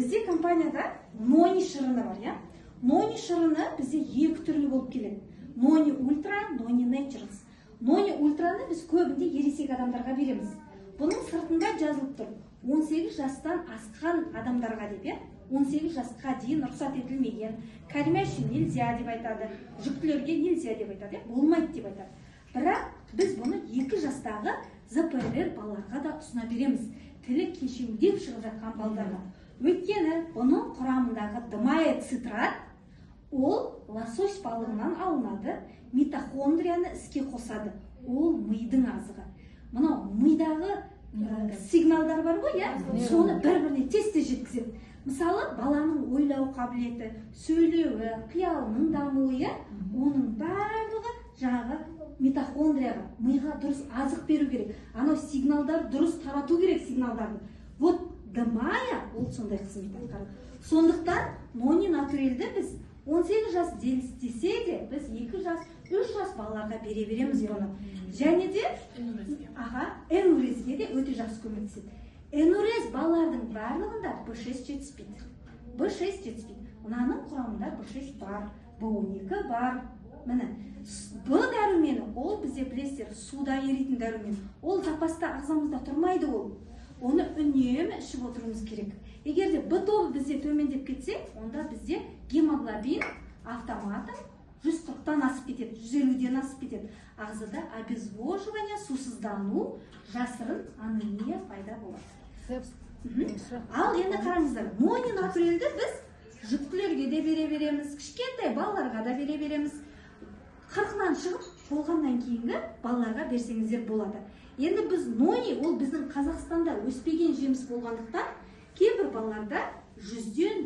Бізде компанияда нони шырыны бар, я? Нони шырыны бізде екі түрлі болып келеді. Нони ультра, нони naturals. Нони ультраны біз көбінде ересек адамдарға береміз. Бұның сыртында жазылып тұр. 18 жастан асқан адамдарға деп, 18 жасқа дейін рұқсат етілмеген, кәлме үшін нельзя деп айтады, жүктілерге нельзя деп айтады, болмайды деп айтады. Бірақ біз бұны 2 жастағы ЗПР балаларға да ұсына береміз. Тілі кешеудеп шығып жатқан балаларға. Өйткені бұның құрамындағы дымая цитрат, ол лосось балығынан алынады, митохондрияны іске қосады. Ол мидың азығы. Мынау мидағы сигналдар бар ғой, соны бір-біріне тез-тез жеткізеді. Мысалы, баланың ойлау қабілеті, сөйлеуі, қиялының дамуы, оның барлығы жағы митохондрияға, миға дұрыс азық беру керек. Анау сигналдар дұрыс тарату керек сигналдарды. Вот дымая ол сондай қызмет атқарады. Сондықтан нони натурелді біз 18 жас десе де біз 2 жас, 3 жас балаларға бере береміз бұны. Және де энурезге де өте жақсы көмектеседі. Энурез балалардың барлығында B6 жетіспейді. B6 жетіспейді. Мынаның құрамында B6 бар, B12 бар. Міне, Б дәрумені ол бізде білесіздер, суда еритін дәрумен. Ол запаста ағзамызда тұрмайды ол. Оны үнемі ішіп отыруымыз керек. Егер де Б тобы бізде төмендеп кетсе, онда бізде гемоглобин автоматом 140-тан асып кетеді, 150-ден асып кетеді. Ағзада обезвоживание, сусыздану, жасырын анемия пайда болады. Ал енді қараңыздар, нони натурелді біз жүктілерге де бере береміз, кішкентай балаларға да бере береміз. 40-нан шығып болғаннан кейінгі балаларға берсеңіздер болады. Енді біз нони, ол біздің Қазақстанда өспеген жеміс болғандықтан, кейбір балаларда 100-ден